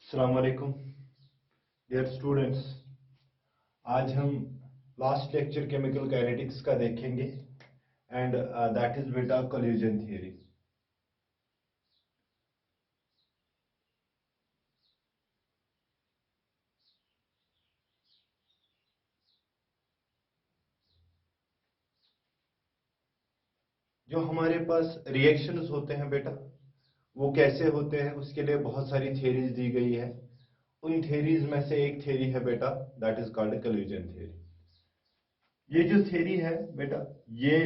अस्सलाम वालेकुम dear students. आज हम लास्ट लेक्चर केमिकल काइनेटिक्स का देखेंगे एंड दैट इज बेटा कोलिजन थियरी। जो हमारे पास रिएक्शंस होते हैं बेटा, वो कैसे होते हैं उसके लिए बहुत सारी थियरीज दी गई है। उन थियरीज में से एक थियरी है बेटा, that is called collision theory. ये जो थियरी है बेटा, ये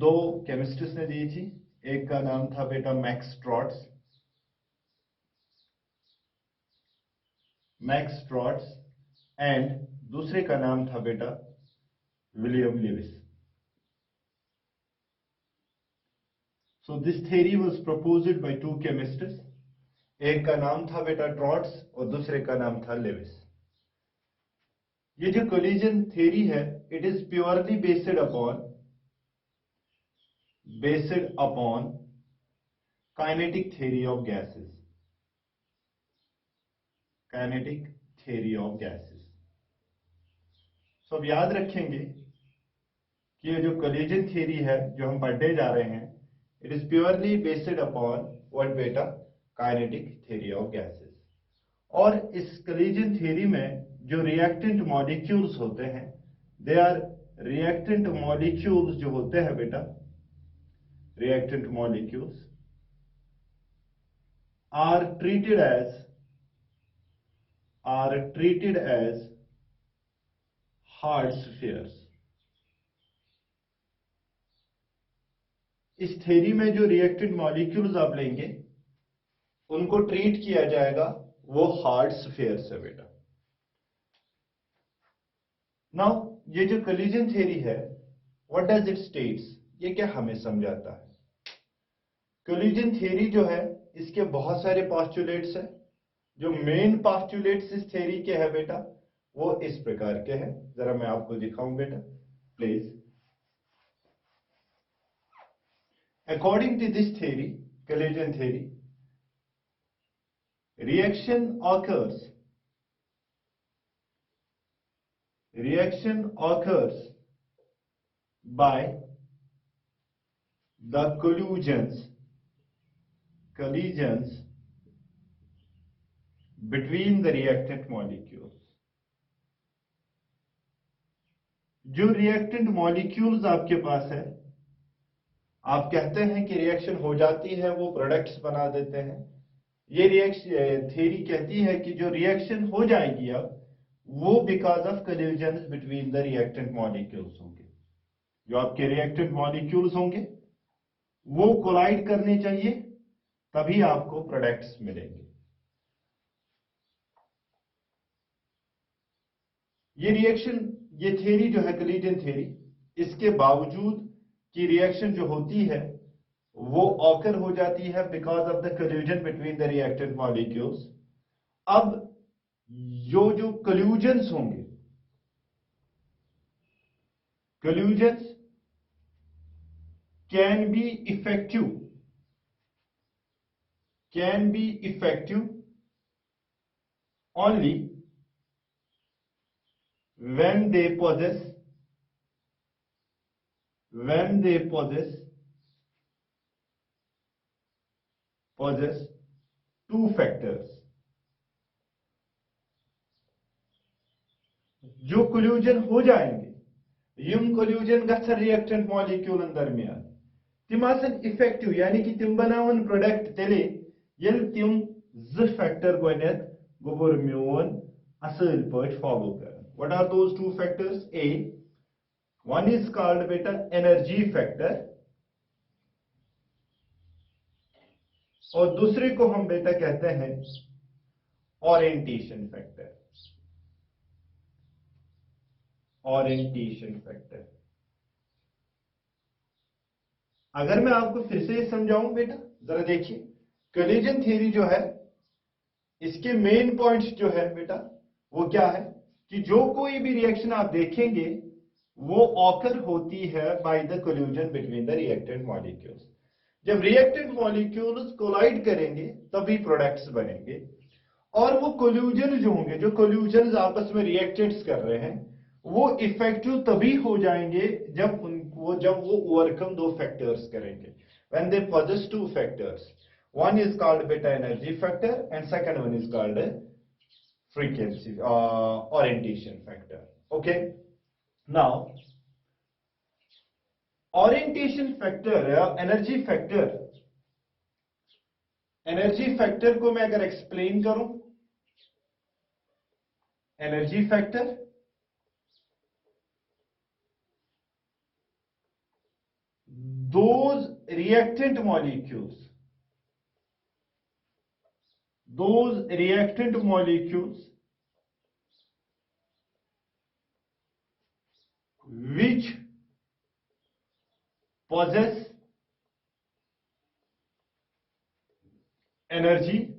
दो केमिस्ट्स ने दी थी। एक का नाम था बेटा मैक्स ट्रॉट्स एंड दूसरे का नाम था बेटा William Lewis. So this theory was proposed by two chemists. एक का नाम था बेटा ट्रॉट्स और दूसरे का नाम था लेविस। ये जो कोलिजन थ्योरी है, it is purely based upon kinetic theory of gases. Kinetic theory of gases. So अब याद रखेंगे कि ये जो कोलिजन थ्योरी है जो हम पढ़ने जा रहे हैं, it is purely based upon what बेटा, काइनेटिक थ्योरी ऑफ गैसेस। और इस कोलिजन थ्योरी में जो रिएक्टेंट मॉलिक्यूल्स होते हैं, दे आर रिएक्टेंट मॉलिक्यूल्स जो होते हैं बेटा, reactant molecules are treated as hard spheres. इस थ्योरी में जो रिएक्टेंट मॉलिक्यूल्स आप लेंगे उनको ट्रीट किया जाएगा वो हार्ड स्फीयर्स है बेटा। नाउ ये जो कोलिजन थ्योरी है, व्हाट डज इट स्टेट्स, ये क्या हमें समझाता है? कोलिजन थ्योरी जो है, इसके बहुत सारे पोस्टुलेट्स हैं। जो मेन पोस्टुलेट्स इस थ्योरी के हैं बेटा, वो इस प्रकार के हैं। जरा मैं आपको दिखाऊं बेटा, please. According to this theory, collision theory, reaction occurs by the collisions between the reactant molecules. जो रिएक्टेंट मॉलिक्यूल्स आपके पास है, आप कहते हैं कि रिएक्शन हो जाती है, वो प्रोडक्ट्स बना देते हैं। ये रिएक्शन थ्योरी कहती है कि जो रिएक्शन हो जाएगी अब, वो because of collision between the reactant molecules होंगे। जो आपके रिएक्टेंट मॉलिक्यूल्स होंगे वो कोलाइड करने चाहिए, तभी आपको प्रोडक्ट्स मिलेंगे। ये थ्योरी जो है कोलिजन थ्योरी, इसके बावजूद कि रिएक्शन जो होती है वो ऑकर हो जाती है because of the collision between the reactant molecules. अब जो कोल्यूजन्स होंगे, collisions can be effective only when they possess two factors. जो कोल्यूजन हो जाएंगे, यम कोल्यूजन गच्छन रिएक्टेंट मॉलिक्यूलन दरमियान, तिम आसन इफेक्टिव, यानी कि तिम बनावन प्रोडक्ट तेले येल तिम ज फैक्टर गोनेत गोबर म्योन असल पट फॉलो कर। What are those two factors? One is called beta energy factor और दूसरे को हम बेटा कहते हैं ओरिएंटेशन फैक्टर। अगर मैं आपको फिर से समझाऊं बेटा, जरा देखिए। कोलिजन थ्योरी जो है, इसके मेन पॉइंट्स जो है बेटा, वो क्या है कि जो कोई भी रिएक्शन आप देखेंगे वो ऑकर होती है by the collusion between the reactant molecules. जब रिएक्टेंट मॉलिक्यूल्स कोलाइड करेंगे तभी प्रोडक्ट्स बनेंगे। और वो कोल्यूजन जो होंगे, जो कोल्यूजन आपस में रिएक्टेंट्स कर रहे हैं, वो इफेक्टिव तभी हो जाएंगे जब वो ओवरकम दो फैक्टर्स करेंगे, when they possess two factors. One is called beta energy factor and second one is called frequency orientation factor. Okay, now orientation factor energy factor को मैं अगर एक्सप्लेन करूं, energy factor those reactant molecules which possess energy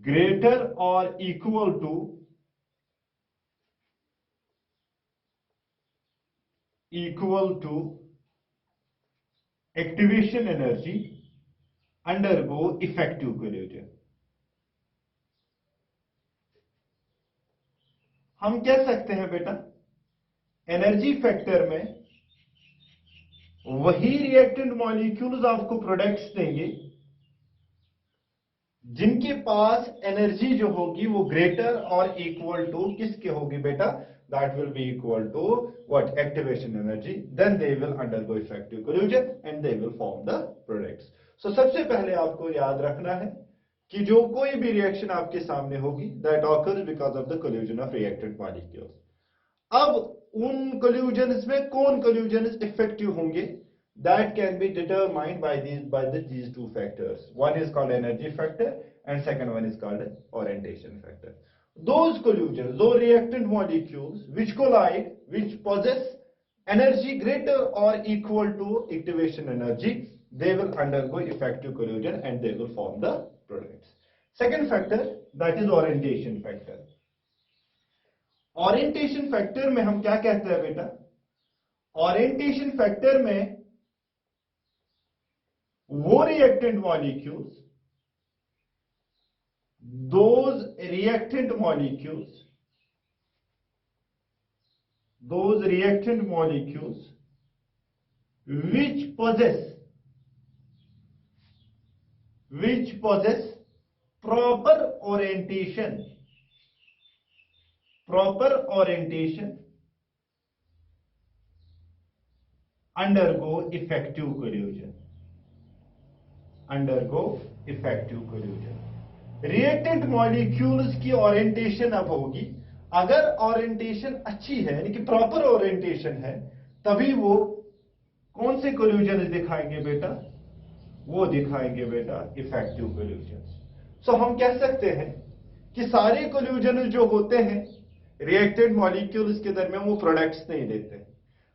greater or equal to activation energy undergo effective collision. हम कह सकते हैं बेटा, energy factor में वही रिएक्टेंट मॉलिक्यूल्स आपको प्रोडक्ट्स देंगे जिनके पास एनर्जी जो होगी वो ग्रेटर और इक्वल टू किसके होगी बेटा, that will be equal to what, activation energy, then they will undergo effective collision and they will form the products. So सबसे पहले आपको याद रखना है कि जो कोई भी रिएक्शन आपके सामने होगी that occurs because of the collision of reactant molecules. अब उन collisions में कौन collisions effective होंगे, that can be determined by these two factors. One is called energy factor and second one is called orientation factor. Those collisions, those reactant molecules which collide, which possess energy greater or equal to activation energy, they will undergo effective collision and they will form the products. Second factor, that is orientation factor. Orientation factor में हम क्या कहते हैं बेटा, orientation factor में वो reactant molecules, those reactant molecules which possess proper orientation undergo effective collision. Reactant molecules की orientation अब होगी, अगर ओरिएंटेशन अच्छी है यानी कि प्रॉपर ओरिएंटेशन है, तभी वो कौन से कोल्यूजन दिखाएंगे बेटा, वो दिखाएंगे बेटा इफेक्टिव कोल्यूजन. सो हम कह सकते हैं कि सारे कोल्यूजन जो होते हैं रिएक्टेंट मॉलिक्यूल्स के दरमियान वो प्रोडक्ट्स नहीं देते,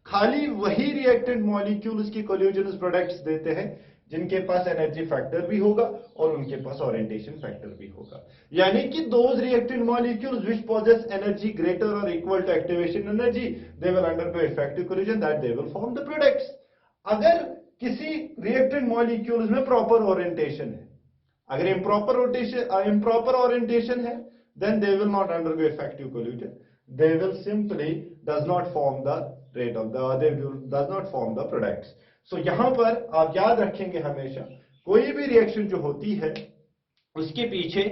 खाली वही रिएक्टेंट मॉलिक्यूल्स की कोल्यूजन प्रोडक्ट्स देते हैं जिनके पास एनर्जी फैक्टर भी होगा और उनके पास ओरिएंटेशन फैक्टर भी होगा. यानी कि those reactant molecules which possess energy greater और equal to activation energy, they will undergo effective collision, that they will form the products. अगर किसी रिएक्टेंट मॉलिक्यूल्स में प्रॉपर ओरिएंटेशन है, अगर इम्प्रॉपर ओरिएंटेशन है, then they will not undergo effective collision. They will simply does not form the products. So यहां पर आप याद रखेंगे हमेशा, कोई भी रिएक्शन जो होती है उसके पीछे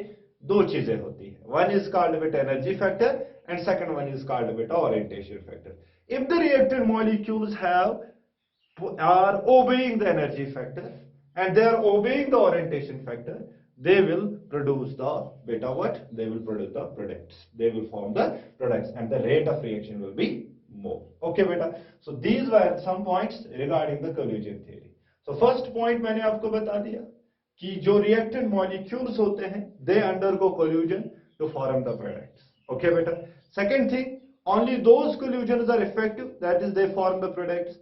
दो चीजें होती है. One is called beta energy factor and second one is called beta orientation factor. If the reactant molecules are obeying the energy factor and they are obeying the orientation factor, they will produce the beta what? They will produce the products. They will form the products and the rate of reaction will be more. Okay beta. So these were some points regarding the collision theory. So first point मैंने आपको बता दिया कि जो reactant molecules होते हैं they undergo collision to form the products. Okay beta. Second thing, only those collisions are effective, that is they form the products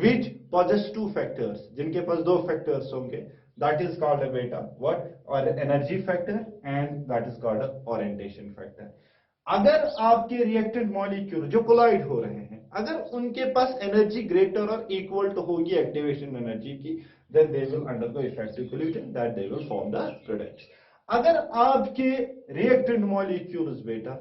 which possess two factors, जिनके पास दो factors होंगे, that is called a beta what, or energy factor, and that is called a orientation factor. अगर आपके reactant molecule जो collide हो रहे हैं, अगर उनके पास एनर्जी ग्रेटर और इक्वल टू होगी एक्टिवेशन एनर्जी की, then they will undergo effective collision, that they will form the products. अगर आपके रिएक्टेंट मॉलिक्यूल्स बेटा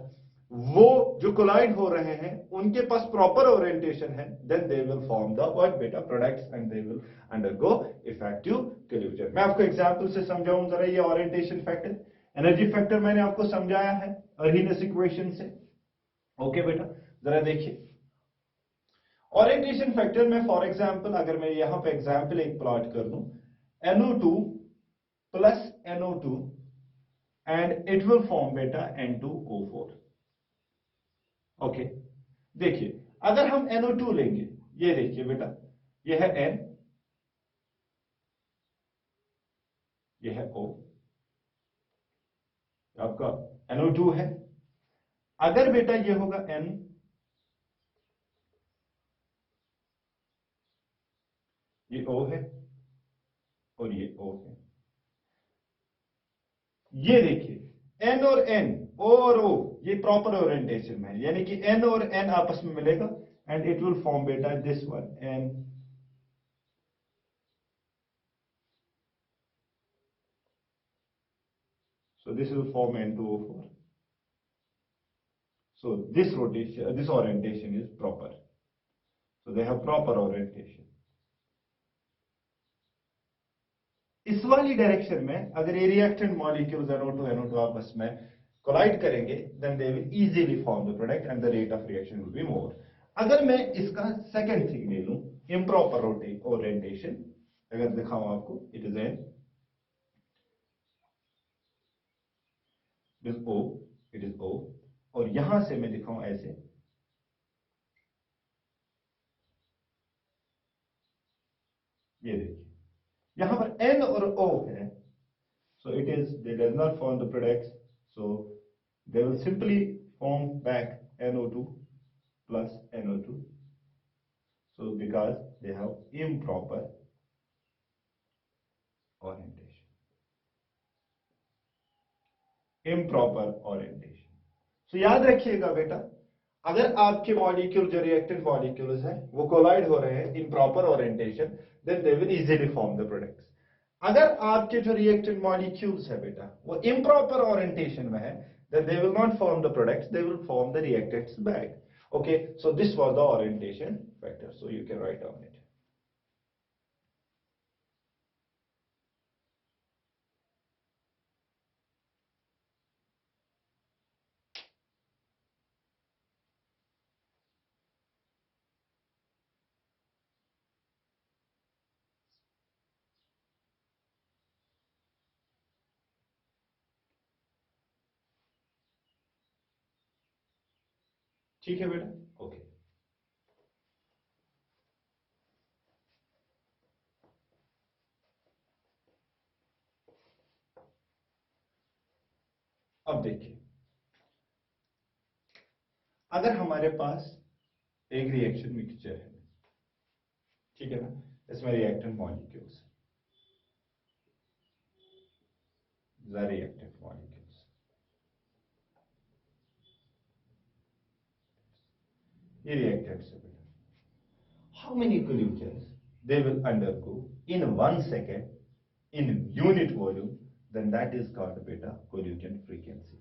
वो जो कोलाइड हो रहे हैं उनके पास प्रॉपर ओरिएंटेशन है, then they will form the what बेटा products and they will undergo effective collision. मैं आपको एग्जांपल से समझाऊं जरा ये ओरिएंटेशन फैक्टर, एनर्जी फैक्टर मैंने आपको समझाया है अर्हीनियस इक्वेशन से। ओके बेटा, जरा देखिए ओरिएंटेशन फैक्टर में फॉर एग्जांपल अगर मैं यहां पे एग्जांपल एक प्लॉट कर दूं, NO2 plus NO2 and it will form बेटा N2O4। ओके, देखिए अगर हम NO2 लेंगे, ये देखिए बेटा ये है N, ये है O, आपका NO2 है। अगर बेटा ये होगा N, ये O है और ये O है, ये देखिए N और N, O और O ये प्रॉपर ओरिएंटेशन में है, यानी कि N और N आपस में मिलेगा एंड इट विल फॉर्म बेटा this one N, so this will form N2O4. So this rotation, this orientation is proper. So they have proper orientation. इस वाली डायरेक्शन में अगर ये रिएक्टेंट मॉलिक्यूल्स NO2 आपस में कोलाइड करेंगे, then they will easily form the product and the rate of reaction will be more. अगर मैं इसका सेकंड थिंग ले लूं, इम्प्रॉपर ओरिएंटेशन, अगर दिखाऊं आपको, it is an, it is O, it is O, और यहां से मैं दिखाऊं ऐसे, ये देखिए यहां पर N और O है, so it is, they does not form the products, so they will simply form back NO2 plus NO2, so because they have improper orientation, improper orientation। so याद रखिएगा बेटा, अगर आपके मॉलिक्यूल जो रिएक्टेंट मॉलिक्यूल्स हैं वो collide हो रहे हैं in proper orientation, then they will easily form the products. अगर आपके जो रिएक्टेंट मॉलिक्यूल्स है बेटा वो इम्प्रॉपर ओरिएंटेशन में है, then they will not form the products, they will form the reactants back। okay, so this was the orientation factor, so you can write down it। ठीक है बेटा, ओके। अब देखिए अगर हमारे पास एक रिएक्शन मिक्सचर है, ठीक है ना, इसमें रिएक्टेंट मॉलिक्यूल्स, रिएक्टेंट मॉलिक्यूल्स, ये रिएक्टेंट्स है बेटा, how many collisions they will undergo in 1 second in unit volume, then that is called beta collision frequency।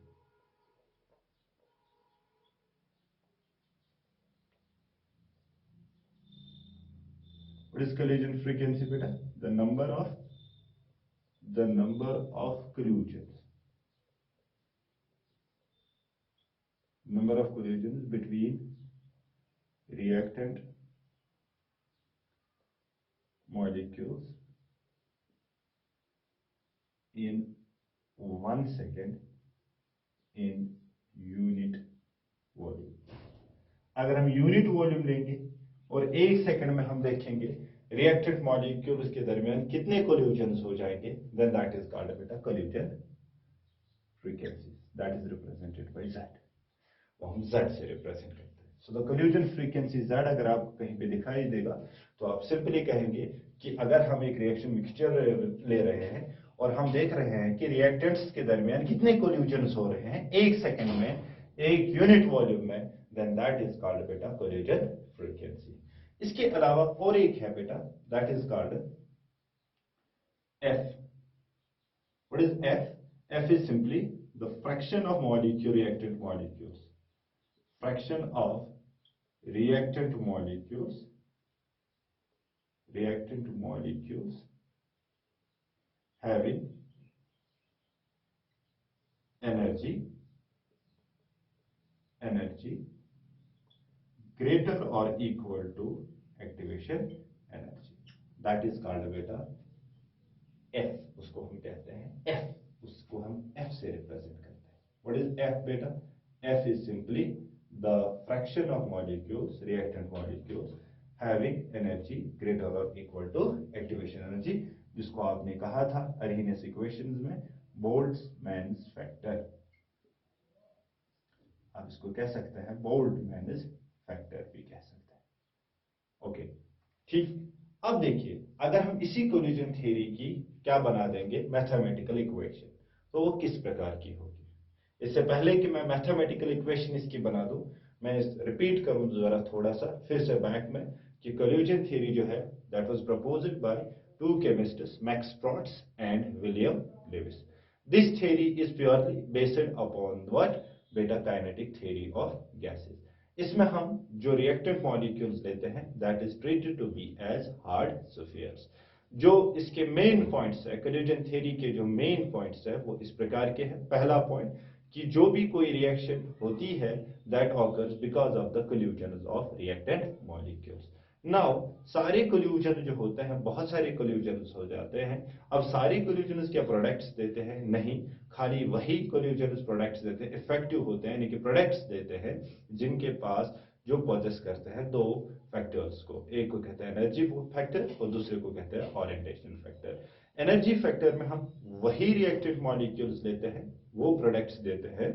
what is collision frequency beta? The number of collisions, number of collisions between reactant molecules in 1 second in unit volume। अगर हम unit volume लेंगे और 1 second में हम देखेंगे reactant molecules के दरमियान कितने कोल्यूशंस हो जाएंगे, देन दैट इज कॉल्ड बेटा collision frequency, that is represented by Z। वो हम Z से रिप्रेजेंट करते हैं। So the collision frequency Z अगर आपको कहीं पे दिखाई देगा तो आप सिंपली कहेंगे कि अगर हम एक रिएक्शन मिक्सचर ले रहे हैं और हम देख रहे हैं कि रिएक्टेंट्स के दरमियान कितने कोल्यूशंस हो रहे हैं 1 सेकंड में, एक यूनिट वॉल्यूम में, देन दैट इज कॉल्ड बेटा कोलिजन फ्रीक्वेंसी। इसके अलावा और एक है बेटा, that is called F. What is F? F is simply the fraction of molecule reactant molecules, fraction of reactant molecules having energy greater or equal to activation energy, that is called beta F। उसको हम कहते हैं F, उसको हम F से represent करते हैं। What is F beta? F is simply the fraction of molecules, reactant molecules having energy greater or equal to activation energy, जिसको आपने कहा था Arrhenius equations में Boltzmann's factor। आप इसको कह सकते हैं Boltzmann's factor भी कह सकते हैं। ओके ठीक। अब देखिए, अगर हम इसी कोलिजन थ्योरी की क्या बना देंगे मैथमेटिकल इक्वेशन, तो वो किस प्रकार की होगी। इससे पहले कि मैं मैथमेटिकल इक्वेशन इसकी बना दूं, मैं रिपीट करूं जरा थोड़ा सा फिर से बैक में कि कोलिजन थ्योरी जो है that was proposed by two chemists Max प्रॉट्स and William Lewis. This theory is purely based upon what? बेटा काइनेटिक थ्योरी ऑफ गैसेस। इसमें हम जो रिएक्टेंट मॉलिक्यूल्स लेते हैं that is treated to be as hard spheres. जो इसके main points है, कोलिजन थ्योरी के जो मेन पॉइंट्स है वो इस प्रकार के हैं। पहला पॉइंट कि जो भी कोई रिएक्शन होती है that occurs because of the collusion of reactant molecules. Now सारे कोल्यूजन जो होते हैं, बहुत सारे कोल्यूजन हो जाते हैं। अब सारे कोल्यूजन क्या प्रोडक्ट्स देते हैं? नहीं, खाली वही कोल्यूजन प्रोडक्ट्स देते हैं, इफेक्टिव होते हैं, यानी कि प्रोडक्ट्स देते हैं जिनके पास जो पॉजेस करते हैं दो फैक्टर्स को, एक को कहते हैं एनर्जी फैक्टर और दूसरे को कहते हैं ओरिएंटेशन फैक्टर। एनर्जी फैक्टर में हम वही रिएक्टेंट मॉलिक्यूल्स लेते हैं, वो प्रोडक्ट्स देते हैं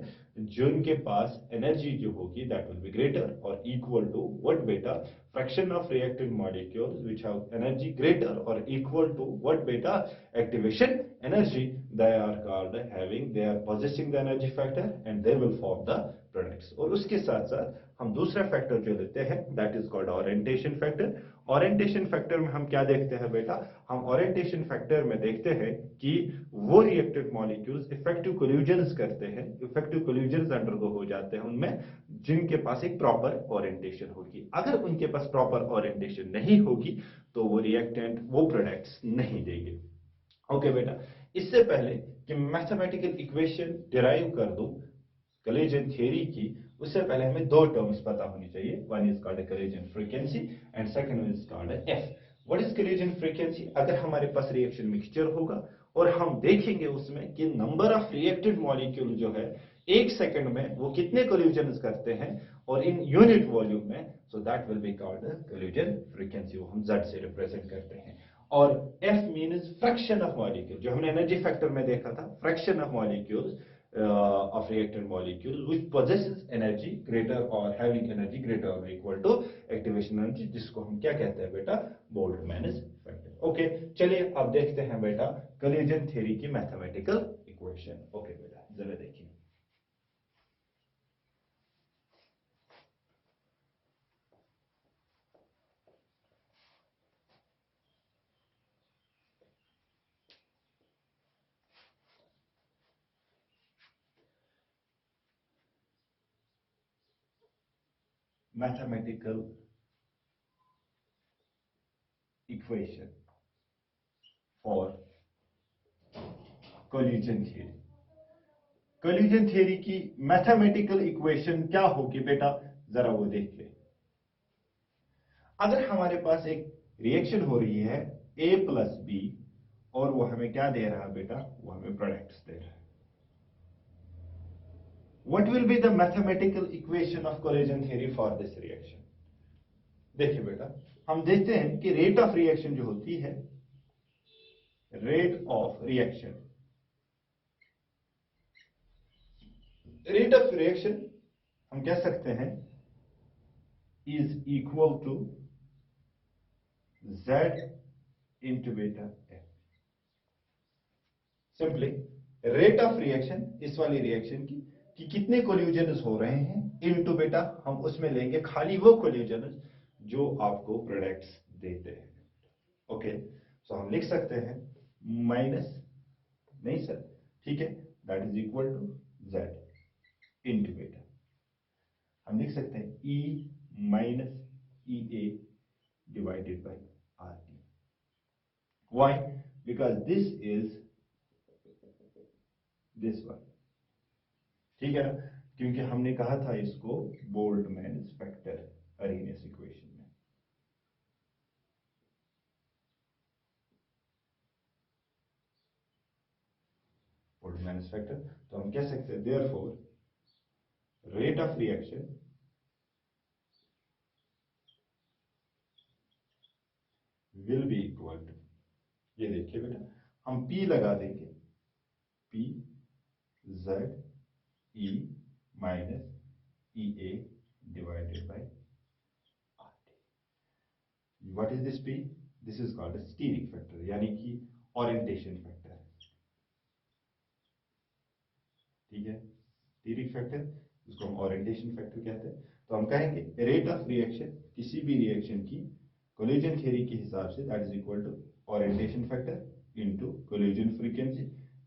जिनके पास एनर्जी जो होगी दैट विल बी ग्रेटर और इक्वल टू व्हाट बेटा? Fraction of reactant molecules which have energy greater और इक्वल टू व्हाट बेटा? Activation energy. They are called having, they are possessing the energy factor and they will form the products। और उसके साथ साथ हम दूसरा factor जो लेते हैं that is called orientation factor. Orientation factor में हम क्या देखते हैं बेटा? हम ओरिएंटेशन फैक्टर में देखते हैं कि वो रिएक्टेंट मॉलिक्यूल्स इफेक्टिव कोल्यूजन्स करते हैं, इफेक्टिव कोल्यूजन्स अंडरगो हो जाते हैं उनमें जिनके पास एक प्रॉपर ओरिएंटेशन होगी। अगर उनके पास प्रॉपर ओरिएंटेशन नहीं होगी तो वो रिएक्टेंट, वो प्रोडक्ट्स नहीं देंगे। ओके बेटा, इससे पहले कि मैथमेटिकल इक्वेशन डिराइव कर दूं कोलिजन थ्योरी की, उससे पहले हमें दो टर्म्स पता होनी चाहिए। One is called collision frequency and second is called F. What is collision frequency? अगर हमारे पास रिएक्शन मिक्सचर होगा और हम देखेंगे उसमें कि नंबर ऑफ रिएक्टेड मॉलिक्यूल जो है एक सेकंड में वो कितने कोल्यूजन्स करते हैं और इन यूनिट वॉल्यूम में, so that will be called collision frequency. वो हम Z से रिप्रेजेंट करते हैं। और F means fraction of molecule, जो हमने एनर्जी फैक्टर में देखा था, fraction of molecules of reactant molecule which possesses energy greater or having energy greater or equal to activation energy, जिसको हम क्या कहते हैं बेटा? बोल्ट्जमैन्स फैक्टर। ओके, चलिए अब देखते हैं बेटा कोलिजन थ्योरी की मैथमेटिकल इक्वेशन। ओके बेटा, जरा देखिए। mathematical equation for collision theory. Collision theory की मैथमेटिकल इक्वेशन क्या होगी बेटा? जरा वो देख ले। अगर हमारे पास एक रिएक्शन हो रही है A प्लस बी और वो हमें क्या दे रहा है बेटा? वो हमें प्रोडक्ट्स दे रहा है। What will be the mathematical equation of collision theory for this reaction? देखिए बेटा, हम देखते हैं कि रेट ऑफ रिएक्शन जो होती है, रेट ऑफ रिएक्शन हम कह सकते हैं is equal to Z into बेटा F। Simply rate of reaction इस वाली रिएक्शन की कि कितने कोल्यूजन्स हो रहे हैं, इनटू बेटा हम उसमें लेंगे खाली वो कोल्यूजन्स जो आपको प्रोडक्ट्स देते हैं। ओके, सो हम लिख सकते हैं माइनस, नहीं सर, ठीक है, that is equal to z into बेटा हम लिख सकते हैं E minus EA divided by RT. Why? Because this is this one. ठीक है ना, क्योंकि हमने कहा था इसको बोल्टमैन्स फैक्टर अरेनियस इक्वेशन में। बोल्टमैन्स फैक्टर, तो हम कह सकते हैं therefore rate of reaction will be equal to, ये देखिए बेटा हम P लगा देंगे, P Z E minus EA divided by RT. What is this P? This is called a steering factor, यानी कि ओरिएंटेशन फैक्टर। ठीक है, स्टीयरिंग फैक्टर, इसको हम ओरिएंटेशन फैक्टर कहते हैं। तो हम कहेंगे रेट ऑफ रिएक्शन किसी भी रिएक्शन की कोलिजन थ्योरी के हिसाब से that is equal to orientation factor into collision frequency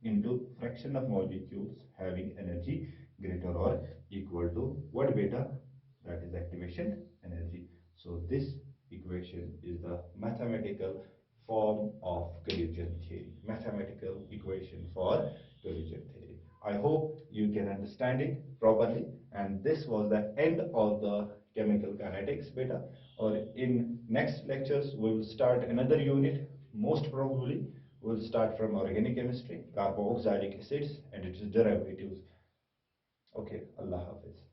into fraction of molecules having energy greater और इक्वल टू व्हाट बेटा, that is activation energy. So this equation is the mathematical form of collision theory, mathematical equation for collision theory. I hope you can understand it properly, and this was the end of the chemical kinetics beta. Or in next lectures we will start another unit, most probably we will start from organic chemistry, carboxylic acids and its derivatives. Okay, Allah Hafiz.